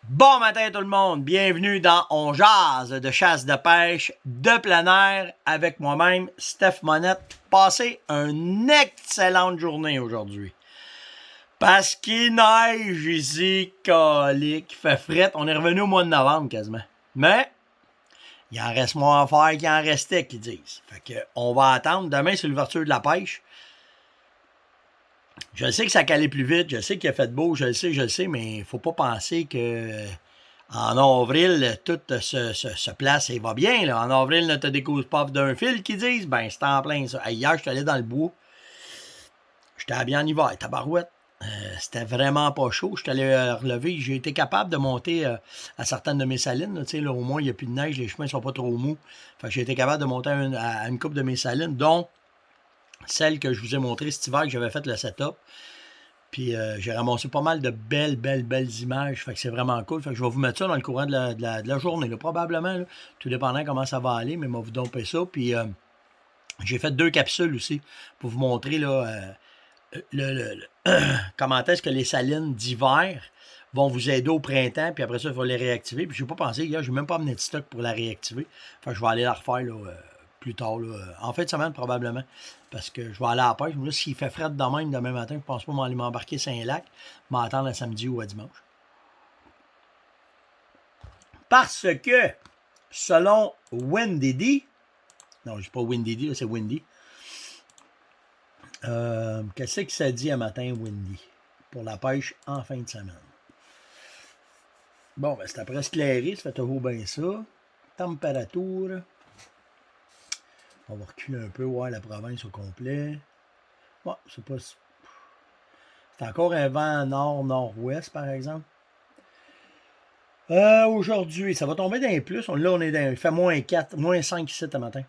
Bon matin tout le monde, bienvenue dans On Jase de chasse de pêche de plein air avec moi-même, Steph Monette. Passez une excellente journée aujourd'hui. Parce qu'il neige ici, calique, fait fret. On est revenu au mois de novembre quasiment. Mais, il en reste moins à faire qu'il en restait, qu'ils disent. Fait que, on va attendre. Demain, c'est l'ouverture de la pêche. Je sais que ça calait plus vite, je sais qu'il a fait beau, je le sais, mais il faut pas penser que en avril, tout se place et va bien. Là. En avril, ne te découvre pas d'un fil qu'ils disent. Ben, c'est en plein ça. Hier, je suis allé dans le bois. J'étais habillé en hiver, tabarouette. C'était vraiment pas chaud. Je suis allé relever. J'ai été capable de monter à certaines de mes salines. Là, là, au moins, il n'y a plus de neige, les chemins ne sont pas trop mous. Fait que j'ai été capable de monter à une coupe de mes salines, dont celle que je vous ai montrée cet hiver que j'avais fait le setup. Puis j'ai ramassé pas mal de belles images. Fait que c'est vraiment cool. Fait que je vais vous mettre ça dans le courant de la journée, là, probablement. Là, tout dépendant comment ça va aller, mais je vais vous domper ça. Puis j'ai fait 2 capsules aussi pour vous montrer là, comment est-ce que les salines d'hiver vont vous aider au printemps. Puis après ça, il faut les réactiver. Puis je n'ai pas pensé, hier, je n'ai même pas amené de stock pour la réactiver. Fait que je vais aller la refaire là, plus tard. Là, en fin de semaine, probablement. Parce que je vais aller à la pêche. Mais là, s'il fait frais de même demain matin, je ne pense pas m'aller m'embarquer Saint-Lac. M'attendre à samedi ou à dimanche. Parce que, selon Wendy, non, je ne dis pas Wendy, c'est Wendy. Qu'est-ce que ça dit un matin, Wendy, pour la pêche en fin de semaine? Bon, ben, c'est après éclairé, ça fait toujours bien ça. Température. On va reculer un peu, voir la province au complet. Ouais, c'est pas. C'est encore un vent nord-nord-ouest, par exemple. Aujourd'hui, ça va tomber dans les plus. Là, on est dans. Il fait moins 4, moins 5 ici ce matin.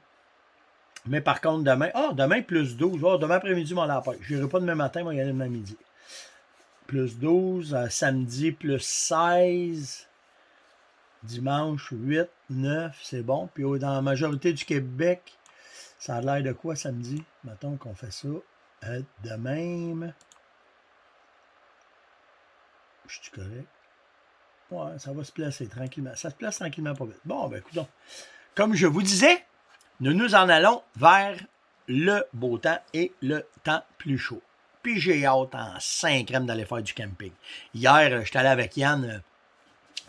Mais par contre, demain. Demain, plus 12. Demain après-midi, on la pêche. Je n'irai pas demain matin, mais il y a demain midi. Plus 12. Samedi, plus 16. Dimanche, 8, 9. C'est bon. Puis dans la majorité du Québec, ça a l'air de quoi samedi? Mettons qu'on fait ça. De même. Je suis correct? Ouais, ça va se placer tranquillement. Ça se place tranquillement pas vite. Bon, ben écoutons. Comme je vous disais, nous en allons vers le beau temps et le temps plus chaud. Puis j'ai hâte en 5 crèmes d'aller faire du camping. Hier, j'étais allé avec Yann,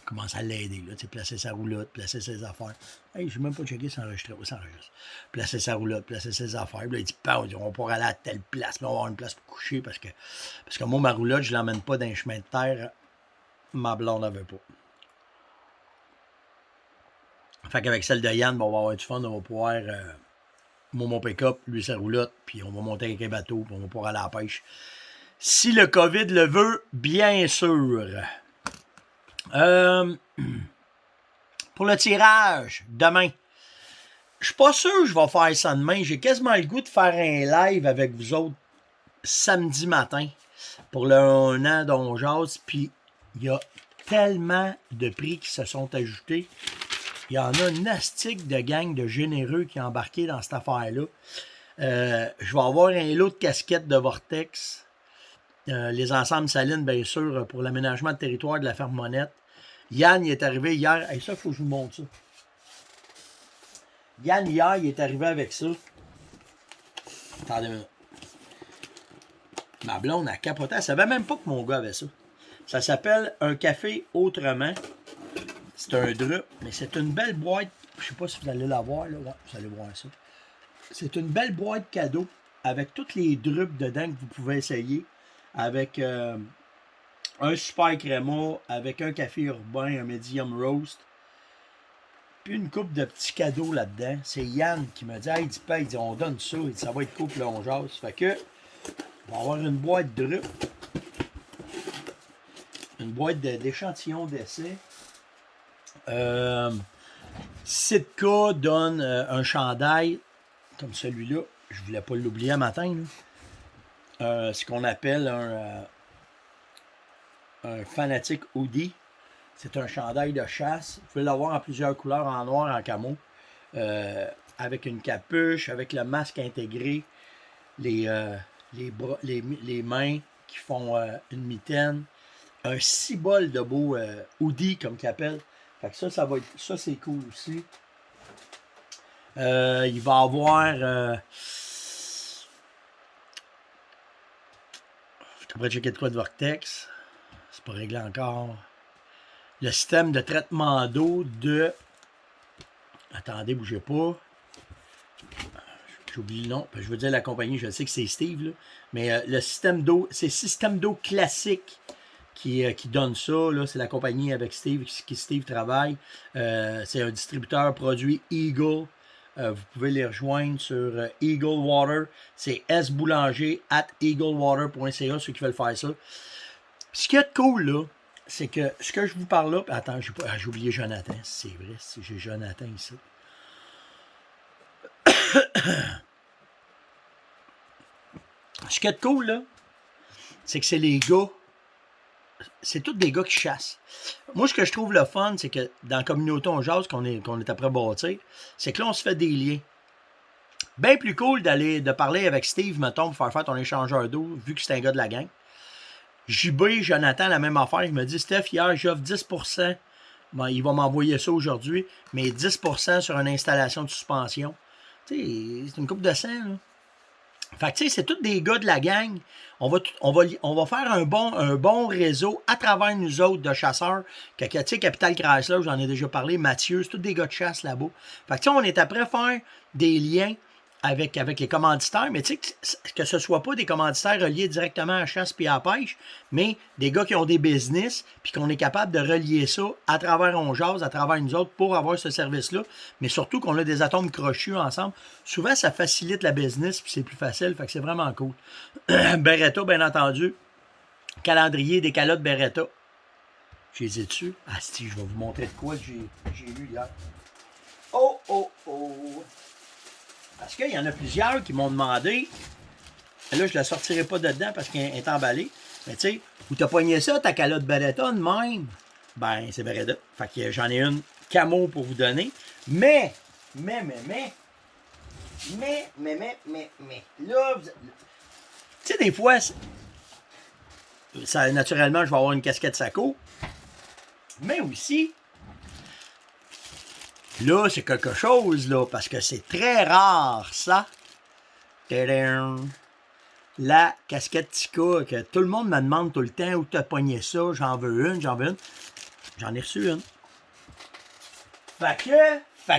commence à l'aider, là, placer sa roulotte, placer ses affaires. Hey, je n'ai même pas checké sans enregistrer. Oui, ça enregistre. Placer sa roulotte, placer ses affaires. Puis là, il dit, on pourra aller à telle place, mais on va avoir une place pour coucher parce que moi, ma roulotte, je ne l'emmène pas dans un chemin de terre. Ma blonde n'avait pas. Fait qu'avec celle de Yann, on va avoir du fun, on va pouvoir mon pick-up, lui sa roulotte, puis on va monter avec un bateau, puis on va pouvoir aller à la pêche. Si le COVID le veut, bien sûr. Pour le tirage, demain. Je suis pas sûr que je vais faire ça demain. J'ai quasiment le goût de faire un live avec vous autres samedi matin pour le 1 an d'On Jase. Puis il y a tellement de prix qui se sont ajoutés. Il y en a une astique de gang de généreux qui est embarqué dans cette affaire-là. Je vais avoir un lot de casquettes de Vortex. Les ensembles salines, bien sûr, pour l'aménagement de territoire de la ferme Monette. Yann, il est arrivé hier. Hey, ça, il faut que je vous montre ça. Yann, hier, il est arrivé avec ça. Attendez une minute. Ma blonde a capoté. Elle savait même pas que mon gars avait ça. Ça s'appelle un café autrement. C'est un drup, mais c'est une belle boîte. Je sais pas si vous allez la voir, là. Ouais, vous allez voir ça. C'est une belle boîte cadeau avec toutes les drupes dedans que vous pouvez essayer. Avec un super créma, avec un café urbain, un medium roast. Puis une coupe de petits cadeaux là-dedans. C'est Yann qui me dit, hey, il dit, on donne ça. Il dit, ça va être cool pour on jase. Fait que, on va avoir une boîte de drup. Une boîte d'échantillons d'essai. Sitka donne un chandail comme celui-là. Je voulais pas l'oublier un matin. Ce qu'on appelle un fanatique hoodie. C'est un chandail de chasse. Vous pouvez l'avoir en plusieurs couleurs, en noir, en camo. Avec une capuche, avec le masque intégré. Les mains qui font une mitaine. un cibole de beau hoodie, comme qu'ils appellent. Fait que ça va être. Ça, c'est cool aussi. Il va avoir. Je devrais checker de quoi de Vortex. C'est pas réglé encore. Le système de traitement d'eau de. Attendez, bougez pas. J'oublie le nom. Je veux dire la compagnie, je sais que c'est Steve, là. Mais le système d'eau, c'est Système d'eau classique qui donne ça. Là. C'est la compagnie avec Steve, qui Steve travaille. C'est un distributeur produit Eagle. Vous pouvez les rejoindre sur Eagle Water. C'est sboulanger@eaglewater.ca, ceux qui veulent faire ça. Ce qui est cool, là, c'est que ce que je vous parle là. Attends, j'ai oublié Jonathan. C'est vrai, si j'ai Jonathan ici. Ce qui est cool, là, c'est que c'est les gars. C'est tous des gars qui chassent. Moi, ce que je trouve le fun, c'est que dans la communauté on jase, qu'on est après bâtir, c'est que là, on se fait des liens. Bien plus cool de parler avec Steve, mettons, pour faire ton échangeur d'eau, vu que c'est un gars de la gang. JB, Jonathan, la même affaire. Il me dit, Steph, hier, j'offre 10%. Bon, il va m'envoyer ça aujourd'hui, mais 10% sur une installation de suspension. Tu sais, c'est une coupe de 100, là. Fait que, tu sais, c'est tous des gars de la gang. On va faire un bon réseau à travers nous autres de chasseurs. Tu sais, Capital Chrysler, j'en ai déjà parlé, Mathieu, c'est tous des gars de chasse là-bas. Fait que, tu sais, on est après faire des liens avec les commanditaires, mais tu sais, que ce soit pas des commanditaires reliés directement à la chasse puis à la pêche, mais des gars qui ont des business, puis qu'on est capable de relier ça à travers On Jase, à travers nous autres, pour avoir ce service-là, mais surtout qu'on a des atomes crochus ensemble. Souvent, ça facilite la business, puis c'est plus facile, fait que c'est vraiment cool. Beretta, bien entendu. Calendrier des calottes Beretta. Je les ai dessus. Ah, si, je vais vous montrer de quoi j'ai lu hier. Oh, oh, oh! Parce qu'il y en a plusieurs qui m'ont demandé. Là, je ne la sortirai pas dedans parce qu'elle est emballée. Mais tu sais, où t'as pogné ça, ta calotte Beretta de même? Ben, c'est Beretta. Fait que j'en ai une camo pour vous donner. Mais. Là, tu sais, des fois, ça, naturellement, je vais avoir une casquette Saco. Mais aussi, là, c'est quelque chose, là, parce que c'est très rare, ça. La casquette Tika, que tout le monde me demande tout le temps où tu as pogné ça, j'en veux une. J'en ai reçu une. Fait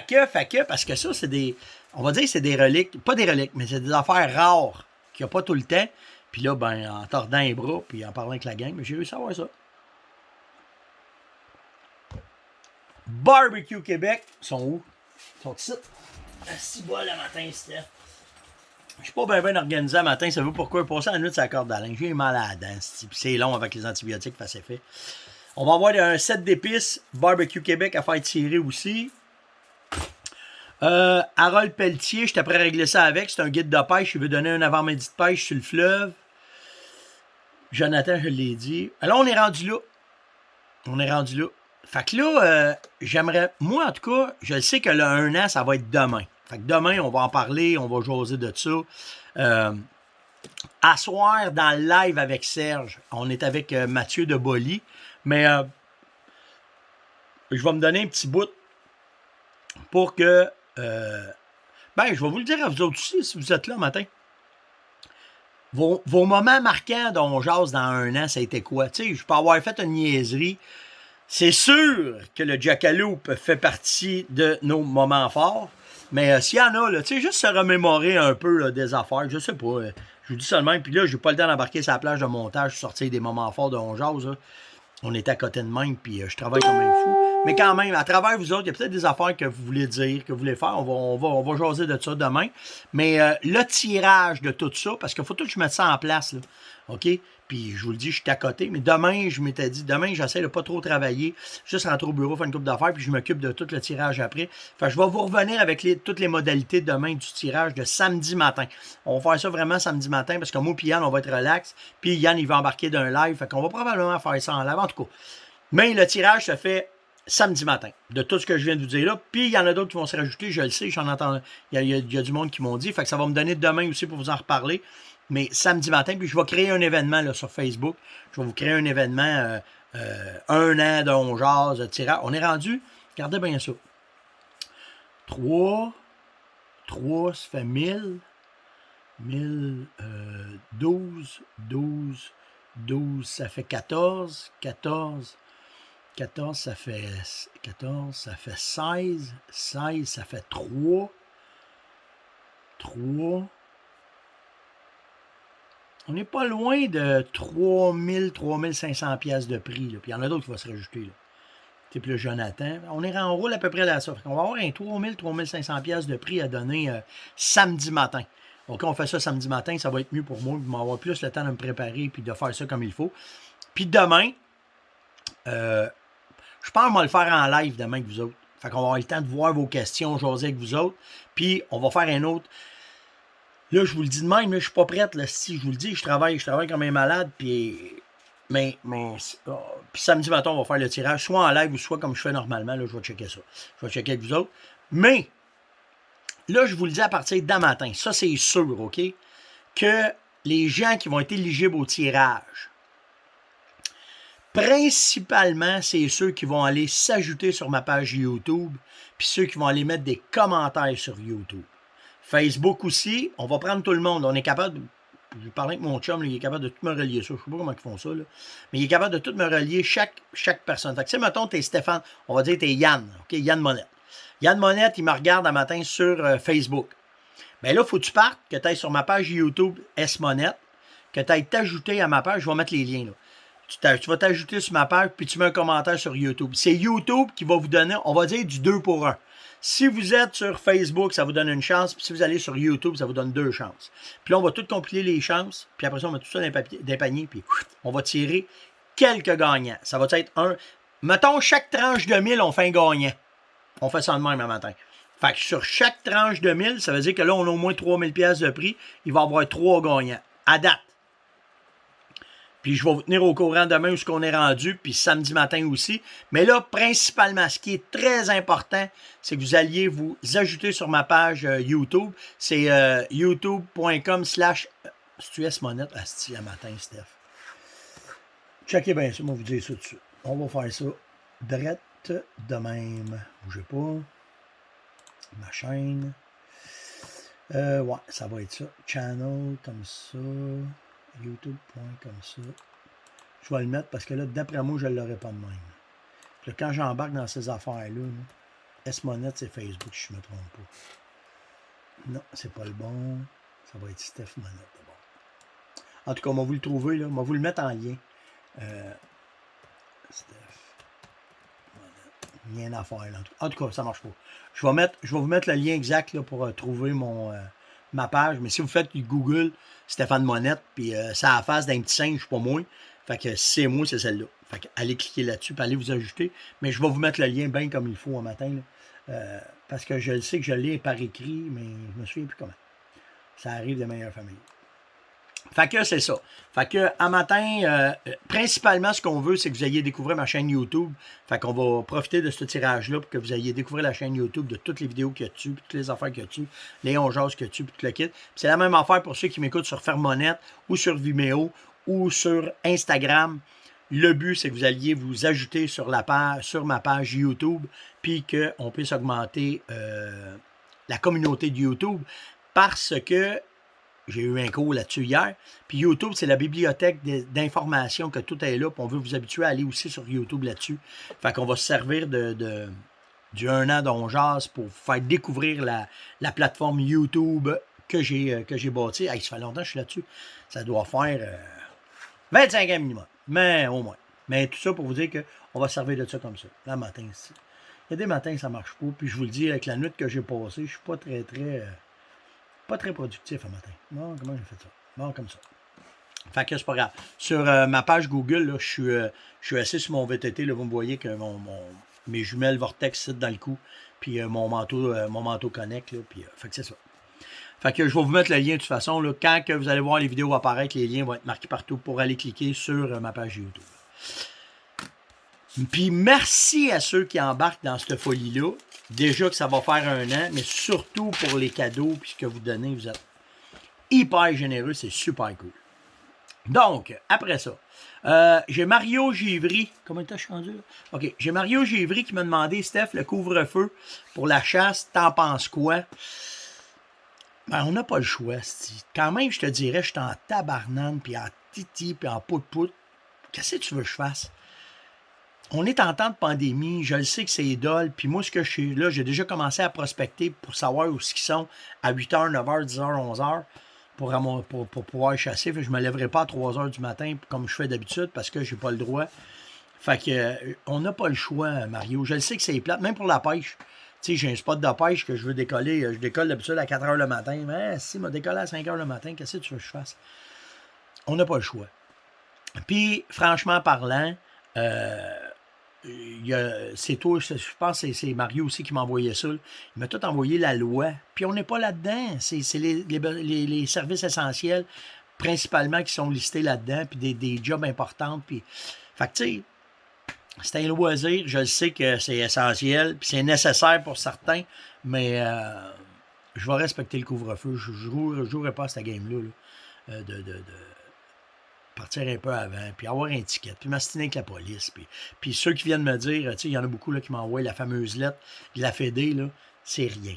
que, parce que ça, c'est des, on va dire que c'est des reliques, pas des reliques, mais c'est des affaires rares qu'il n'y a pas tout le temps. Puis là, ben, en tordant les bras, puis en parlant avec la gang, j'ai réussi à avoir ça. Barbecue Québec, ils sont où? Ils sont ici. À 6 bois le matin, Steph. Je suis pas bien organisé le matin, ça veut pourquoi? Passer la nuit sur la corde à linge. J'ai mal à la dent, c'est long avec les antibiotiques, ça c'est fait. On va avoir un set d'épices, Barbecue Québec à faire tirer aussi. Harold Pelletier, j'étais prêt à régler ça avec. C'est un guide de pêche, il veut donner un avant-midi de pêche sur le fleuve. Jonathan, je l'ai dit. Alors, on est rendu là. Fait que là, j'aimerais... Moi, en tout cas, je sais que le 1 an, ça va être demain. Fait que demain, on va en parler, on va jaser de ça. À soir, dans le live avec Serge, on est avec Mathieu de Bolly. Mais je vais me donner un petit bout pour que... ben, je vais vous le dire à vous autres aussi, si vous êtes là matin. Vos moments marquants dont on jase dans 1 an, ça a été quoi? Tu sais, je peux avoir fait une niaiserie. C'est sûr que le Jackalope fait partie de nos moments forts. Mais s'il y en a, tu sais, juste se remémorer un peu là, des affaires, je sais pas. Je vous dis ça de même. Puis là, j'ai pas le temps d'embarquer sur la plage de montage, sortir des moments forts de On Jase. Là. On est à côté de même, puis je travaille comme un fou. Mais quand même, à travers vous autres, il y a peut-être des affaires que vous voulez dire, que vous voulez faire. On va jaser de ça demain. Mais le tirage de tout ça, parce qu'il faut tout que je mette ça en place. Là. OK? Puis je vous le dis, je suis à côté. Mais demain, je m'étais dit, demain, j'essaie de pas trop travailler. Juste rentrer au bureau, faire une couple d'affaires, puis je m'occupe de tout le tirage après. Fait que je vais vous revenir avec toutes les modalités demain du tirage de samedi matin. On va faire ça vraiment samedi matin, parce que moi et Yann, on va être relax. Puis Yann, il va embarquer d'un live. Fait qu'on va probablement faire ça en live, en tout cas. Mais le tirage se fait samedi matin, de tout ce que je viens de vous dire là. Puis il y en a d'autres qui vont se rajouter, je le sais, j'en entends. Il y a du monde qui m'ont dit. Fait que ça va me donner demain aussi pour vous en reparler. mais samedi matin, puis je vais créer un événement là, sur Facebook. Je vais vous créer un événement 1 an d'On Jase, tirage. On est rendu, regardez bien ça. 3, ça fait 1000, 12, ça fait 14, ça fait 16, ça fait 3, on n'est pas loin de 3500 pièces de prix, là. Puis il y en a d'autres qui vont se rajouter, là. Type le Jonathan. On roule à peu près là ça. On va avoir un 3500 pièces de prix à donner samedi matin. Donc, on fait ça samedi matin, ça va être mieux pour moi, de m'avoir plus le temps de me préparer et de faire ça comme il faut. Puis demain, je pense qu'on va le faire en live demain avec vous autres. Fait qu'on va avoir le temps de voir vos questions, jaser avec vous autres. Puis on va faire un autre. Là, je vous le dis de même, là, je suis pas prête. Là, si je vous le dis, je travaille comme un malade. Puis samedi matin, on va faire le tirage, soit en live ou soit comme je fais normalement. Là, je vais checker ça. Je vais checker avec vous autres. Mais là, je vous le dis à partir d'un matin. Ça, c'est sûr, OK? Que les gens qui vont être éligibles au tirage, principalement, c'est ceux qui vont aller s'ajouter sur ma page YouTube, puis ceux qui vont aller mettre des commentaires sur YouTube. Facebook aussi, on va prendre tout le monde. On est capable, je parlais avec mon chum, là, il est capable de tout me relier ça. Je ne sais pas comment ils font ça, là. Mais il est capable de tout me relier chaque personne. Fait que si, mettons, t'es Stéphane, on va dire t'es Yann, OK? Yann Monette. Yann Monette, il me regarde un matin sur Facebook. Bien là, il faut que tu partes, que tu ailles sur ma page YouTube S Monette, que tu ailles t'ajouter à ma page. Je vais mettre les liens, là. Tu vas t'ajouter sur ma page, puis tu mets un commentaire sur YouTube. C'est YouTube qui va vous donner, on va dire, du 2 pour 1. Si vous êtes sur Facebook, ça vous donne une chance. Puis si vous allez sur YouTube, ça vous donne 2 chances. Puis là, on va tout compiler les chances. Puis après ça, on met tout ça dans des paniers. Puis on va tirer quelques gagnants. Ça va être un. Mettons, chaque tranche de 1000, on fait un gagnant. On fait ça de même un matin. Fait que sur chaque tranche de 1000, ça veut dire que là, on a au moins 3000 pièces de prix. Il va y avoir 3 gagnants. À date. Puis je vais vous tenir au courant demain où ce qu'on est rendu, puis samedi matin aussi. Mais là, principalement, ce qui est très important, c'est que vous alliez vous ajouter sur ma page YouTube. C'est youtube.com/. C'est-tu S-Monette? Asti, à matin, Steph. Checkez bien ça, moi vous dire ça dessus. On va faire ça drette de même. Bougez pas. Ma chaîne. Ouais, ça va être ça. Channel, comme ça. YouTube. Comme ça. Je vais le mettre parce que là, d'après moi, je ne l'aurai pas de même. Puis là, quand j'embarque dans ces affaires-là, S-Monette, c'est Facebook, je ne me trompe pas. Non, c'est pas le bon. Ça va être Steph Monette d'abord. En tout cas, on va vous le trouver, là. On va vous le mettre en lien. Steph Monette. Rien à faire, là. En tout cas, ça ne marche pas. Je vais vous mettre le lien exact là, pour trouver ma page. Mais si vous faites Google Stéphane Monette, puis ça a la face d'un petit singe, pas moi. Fait que si c'est moi, c'est celle-là. Fait que allez cliquer là-dessus, puis allez vous ajouter. Mais je vais vous mettre le lien bien comme il faut un matin. Là, parce que je sais que je l'ai par écrit, mais je me souviens plus comment. Ça arrive de meilleures familles. Fait que c'est ça. Fait que un matin, principalement, ce qu'on veut, c'est que vous ayez découvert ma chaîne YouTube. Fait qu'on va profiter de ce tirage-là pour que vous ayez découvert la chaîne YouTube de toutes les vidéos qu'il y a dessus, puis toutes les affaires qu'il y a dessus, les 11 jases qu'il y a dessus, puis tout le kit. Puis c'est la même affaire pour ceux qui m'écoutent sur Fermonette ou sur Vimeo ou sur Instagram. Le but, c'est que vous alliez vous ajouter sur ma page YouTube, puis qu'on puisse augmenter la communauté de YouTube, parce que j'ai eu un cours là-dessus hier. Puis YouTube, c'est la bibliothèque d'informations que tout est là. Puis on veut vous habituer à aller aussi sur YouTube là-dessus. Fait qu'on va se servir du 1 an d'On Jase pour faire découvrir la plateforme YouTube que j'ai bâtie. Hey, ça fait longtemps que je suis là-dessus. Ça doit faire 25 ans minimum. Mais au moins. Mais tout ça pour vous dire qu'on va se servir de ça comme ça. Le matin ici. Il y a des matins que ça ne marche pas. Puis je vous le dis, avec la nuit que j'ai passée, je ne suis pas très productif un matin. Non, comment j'ai fait ça? Non, comme ça. Fait que c'est pas grave. Sur ma page Google, là, je suis assis sur mon VTT. Là, vous me voyez que mes jumelles Vortex sitent dans le cou. Puis mon manteau connecte. Là, puis, fait que c'est ça. Fait que je vais vous mettre le lien de toute façon. Là, quand que vous allez voir les vidéos apparaître, les liens vont être marqués partout pour aller cliquer sur ma page YouTube. Puis merci à ceux qui embarquent dans cette folie-là. Déjà que ça va faire 1 an, mais surtout pour les cadeaux puis ce que vous donnez, vous êtes hyper généreux, c'est super cool. Donc, après ça, j'ai Mario Givry. Comment t'as rendu là? OK. J'ai Mario Givry qui m'a demandé, Steph, le couvre-feu pour la chasse, t'en penses quoi? Ben, on n'a pas le choix, c'ti. Quand même, je te dirais, je suis en tabarnane, puis en titi, puis en pout-pout. Qu'est-ce que tu veux que je fasse? On est en temps de pandémie, je le sais que c'est idole, puis moi, ce que je suis là, j'ai déjà commencé à prospecter pour savoir où ils sont à 8h, 9h, 10h, 11h pour pouvoir chasser. Fait que je ne me lèverai pas à 3h du matin comme je fais d'habitude parce que j'ai pas le droit. Fait que on n'a pas le choix, Mario. Je le sais que c'est plate, même pour la pêche. Tu sais, j'ai un spot de pêche que je veux décoller. Je décolle d'habitude à 4h le matin. Mais si m'a décollé à 5h le matin, qu'est-ce que tu veux que je fasse? On n'a pas le choix. Puis, franchement parlant, c'est toi, je pense que c'est Mario aussi qui m'a envoyé ça. Il m'a tout envoyé la loi. Puis on n'est pas là-dedans. C'est les services essentiels, principalement, qui sont listés là-dedans, puis des jobs importants. Puis... Fait que, tu sais, c'est un loisir. Je sais que c'est essentiel, puis c'est nécessaire pour certains, mais je vais respecter le couvre-feu. Je ne jouerai pas à cette game-là de partir un peu avant, puis avoir un ticket, puis m'astiner avec la police. Puis ceux qui viennent me dire, tu sais, il y en a beaucoup là, qui m'envoient la fameuse lettre de la Fédé, là, c'est rien.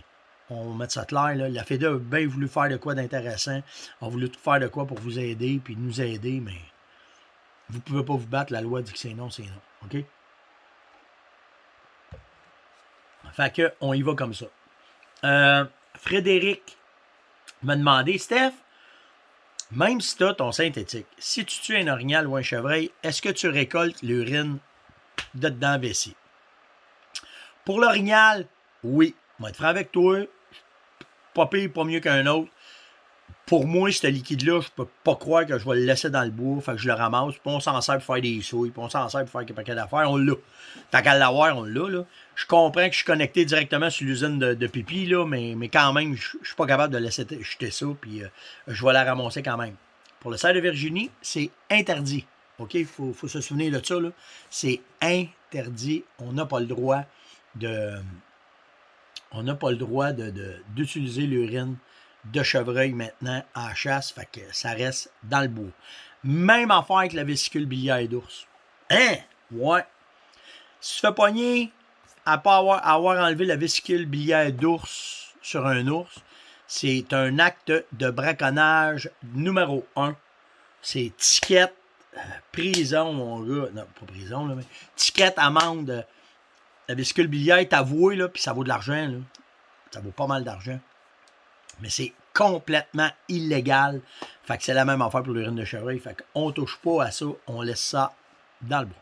On va mettre ça clair, là. La Fédé a bien voulu faire de quoi d'intéressant, a voulu tout faire de quoi pour vous aider, puis nous aider, mais vous ne pouvez pas vous battre, la loi dit que c'est non, OK? Fait que, on y va comme ça. Frédéric m'a demandé, Steph, même si tu as ton synthétique, si tu tues un orignal ou un chevreuil, est-ce que tu récoltes l'urine de dedans la vessie? Pour l'orignal, oui. Je vais être franc avec toi. Pas pire, pas mieux qu'un autre. Pour moi, ce liquide-là, je peux pas croire que je vais le laisser dans le bois. Fait que je le ramasse. Puis on s'en sert pour faire des souilles. Puis on s'en sert pour faire quelques paquets d'affaires. On l'a. Tant qu'à l'avoir, on l'a. Là. Je comprends que je suis connecté directement sur l'usine de pipi, là, mais quand même, je suis pas capable de laisser jeter ça. Puis je vais la ramasser quand même. Pour le cerf de Virginie, c'est interdit. OK? Il faut se souvenir de ça. C'est interdit. On n'a pas le droit d'utiliser l'urine de chevreuil maintenant en chasse, fait que ça reste dans le bois. Même affaire avec la vésicule biliaire d'ours. Hein? Ouais. Si tu fais pogner à pas avoir enlevé la vésicule biliaire d'ours sur un ours, c'est un acte de braconnage numéro 1. C'est ticket, prison, mon gars. Non, pas prison, là, mais ticket, amende. La vésicule biliaire est avouée, là, puis ça vaut de l'argent, là. Ça vaut pas mal d'argent. Mais c'est complètement illégal. Fait que c'est la même affaire pour l'urine de chevreuil. Fait qu'on touche pas à ça, on laisse ça dans le bois.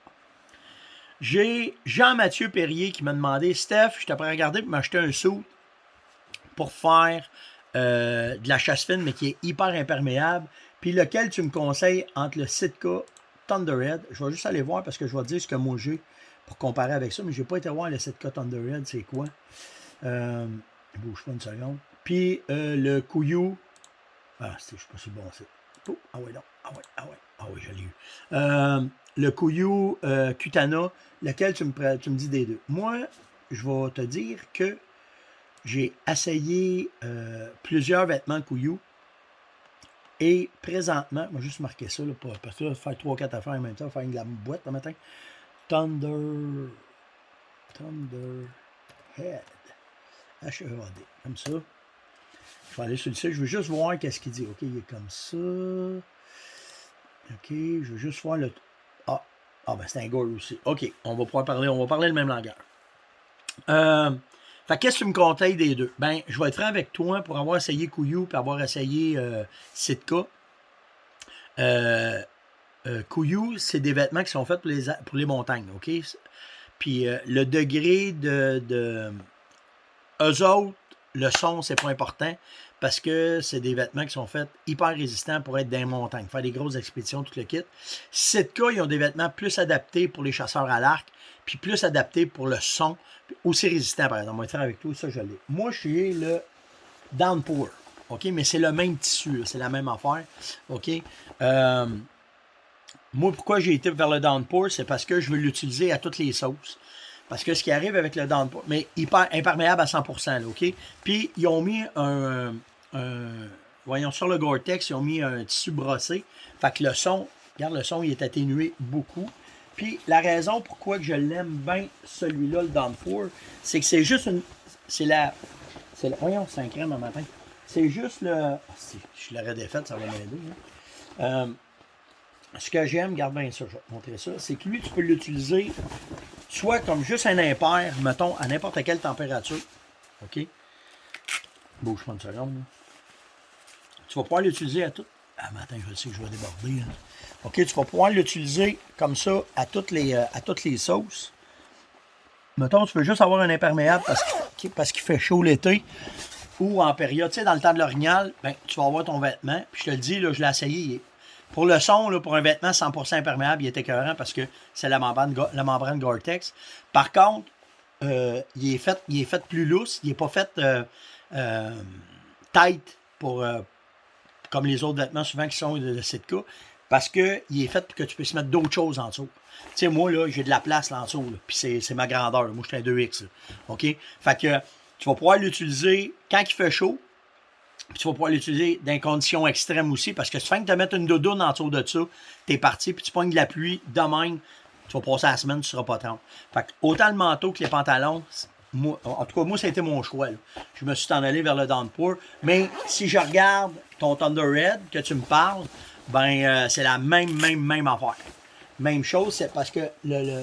J'ai Jean-Mathieu Perrier qui m'a demandé, Steph, je t'ai pas regardé pour m'acheter un saut pour faire de la chasse fine, mais qui est hyper imperméable. Puis lequel tu me conseilles entre le Sitka Thunderhead? Je vais juste aller voir parce que je vais te dire ce que moi j'ai pour comparer avec ça, mais je n'ai pas été voir le Sitka Thunderhead, c'est quoi? Bouge pas une seconde. Puis le Kuiu. Ah, je sais pas si bon c'est. Oh, ah ouais, non. Ah ouais, je l'ai eu. Le Kuiu Kutana, lequel tu me dis des deux? Moi, je vais te dire que j'ai essayé plusieurs vêtements Kuiu. Et présentement, je vais juste marquer ça, là, parce que là, faire 3-4 affaires en même temps, faire de la boîte le matin. Thunderhead. H-E-A-D, comme ça. Je vais aller sur le site, je veux juste voir qu'est-ce qu'il dit. OK, il est comme ça. OK, je veux juste voir le... Ah, ben c'est un gore aussi. OK, on va pouvoir parler, le même langage. Fait qu'est-ce que tu me conseilles des deux? Ben, je vais être franc avec toi pour avoir essayé Kuiu et avoir essayé Sitka. Kuiu, c'est des vêtements qui sont faits pour les montagnes, OK? Puis le degré de eux autres, le son, c'est pas important parce que c'est des vêtements qui sont faits hyper résistants pour être dans les montagnes, faire des grosses expéditions, tout le kit. Sitka, ils ont des vêtements plus adaptés pour les chasseurs à l'arc, puis plus adaptés pour le son, puis aussi résistants, par exemple. On va faire avec tout ça, je l'ai. Moi, je suis le Downpour, OK? Mais c'est le même tissu, là, c'est la même affaire, OK? Moi, pourquoi j'ai été vers le Downpour, c'est parce que je veux l'utiliser à toutes les sauces. Parce que ce qui arrive avec le Downpour, mais hyper imperméable à 100%, là, OK? Puis, ils ont mis voyons, sur le Gore-Tex, ils ont mis un tissu brossé. Fait que le son, regarde, le son, il est atténué beaucoup. Puis la raison pourquoi que je l'aime bien, celui-là, le Downforce, c'est que c'est juste une... Voyons, c'est un crème un matin. C'est juste le... Si je l'aurais défaite, ça va m'aider. Ce que j'aime, regarde bien ça, je vais te montrer ça, c'est que lui, tu peux l'utiliser soit comme juste un impair, mettons, à n'importe quelle température. OK? Bouge pas une seconde. Là. Tu vas pouvoir l'utiliser à tout. Ah, matin, je sais que je vais déborder. Là. OK, tu vas pouvoir l'utiliser comme ça à toutes les sauces. Mettons, tu veux juste avoir un imperméable parce qu'il fait chaud l'été ou en période, tu sais, dans le temps de l'orignal, ben, tu vas avoir ton vêtement. Puis je te le dis, là, je l'ai essayé. Pour le son, là, pour un vêtement 100% imperméable, il est écœurant parce que c'est la membrane Gore-Tex. Par contre, il est fait plus lousse. Il n'est pas fait tight comme les autres vêtements souvent qui sont de Sitka. Parce qu'il est fait pour que tu puisses mettre d'autres choses en dessous. Tu sais, moi, là, j'ai de la place là en dessous. Là, puis c'est ma grandeur. Là. Moi, je suis un 2X. Là. OK? Fait que tu vas pouvoir l'utiliser quand il fait chaud. Puis tu vas pouvoir l'utiliser dans des conditions extrêmes aussi. Parce que si tu fais que tu mettre une doudoune en dessous de ça, t'es parti. Puis tu pognes de la pluie de même. Tu vas passer la semaine, tu ne seras pas trempe. Fait que autant le manteau que les pantalons, moi, en tout cas, moi, ça a été mon choix. Là. Je me suis en allé vers le Downpour. Mais si je regarde ton Thunder Red que tu me parles, ben c'est la même affaire. Même chose, c'est parce que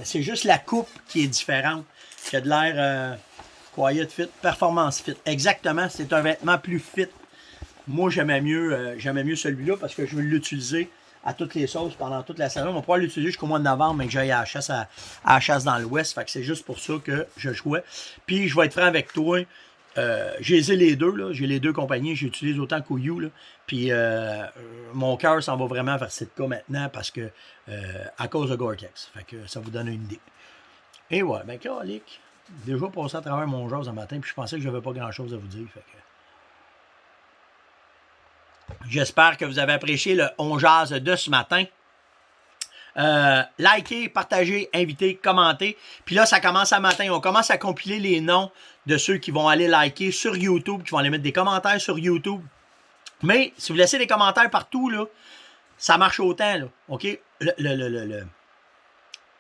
c'est juste la coupe qui est différente. Qui a de l'air Quiet Fit, Performance Fit. Exactement, c'est un vêtement plus fit. Moi, j'aimais mieux celui-là parce que je veux l'utiliser à toutes les sauces pendant toute la saison. On va pouvoir l'utiliser jusqu'au mois de novembre, mais que j'aille à la chasse dans l'ouest. Fait que c'est juste pour ça que je jouais. Puis, je vais être franc avec toi. J'ai les deux, là. J'ai les deux compagnies. J'utilise autant qu'Ouyu, là. Puis mon cœur s'en va vraiment vers Sitka maintenant parce que à cause de Gore-Tex. Fait que ça vous donne une idée. Et ouais, ben calique. Déjà passé à travers mon jazz ce matin, puis je pensais que j'avais pas grand-chose à vous dire. Fait que... J'espère que vous avez apprécié le On Jazz de ce matin. Likez, partagez, invitez, commentez. Puis là, ça commence à matin. On commence à compiler les noms de ceux qui vont aller liker sur YouTube, qui vont aller mettre des commentaires sur YouTube. Mais si vous laissez des commentaires partout, là, ça marche autant. Là, OK?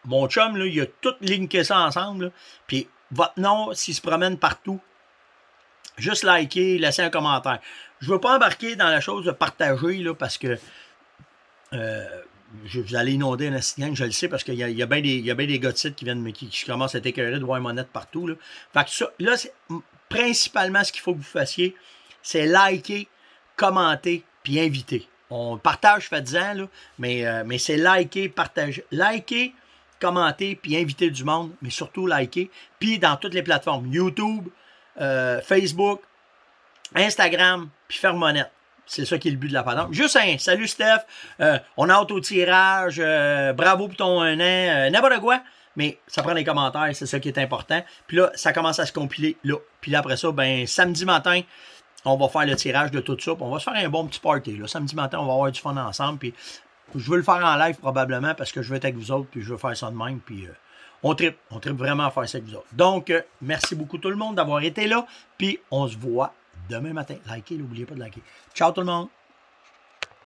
Mon chum, là, il a tout linké ça ensemble. Là, puis votre nom, s'il se promène partout, juste liker, laissez un commentaire. Je ne veux pas embarquer dans la chose de partager là, parce que vous allez inonder un assistant, je le sais, parce qu'il y a bien des gars de site qui commencent à être écœurés de voir monette partout. Là. Fait que ça, là, c'est principalement ce qu'il faut que vous fassiez, c'est liker, commenter, puis inviter. On partage, faites-en, là, mais c'est liker, partager. Liker, commenter, puis inviter du monde, mais surtout liker. Puis dans toutes les plateformes, YouTube, Facebook, Instagram, puis faire monette. C'est ça qui est le but de la patente. Juste un salut Steph, on a hâte au tirage, bravo pour ton 1 an, n'importe quoi, mais ça prend les commentaires, c'est ça qui est important. Puis là, ça commence à se compiler là. Puis là, après ça, ben samedi matin, on va faire le tirage de tout ça, puis on va se faire un bon petit party. Là. Samedi matin, on va avoir du fun ensemble, puis je veux le faire en live probablement parce que je veux être avec vous autres, puis je veux faire ça de même, puis on tripe vraiment à faire ça avec vous autres. Donc, merci beaucoup tout le monde d'avoir été là, puis on se voit demain matin. Likez, n'oubliez pas de liker. Ciao tout le monde!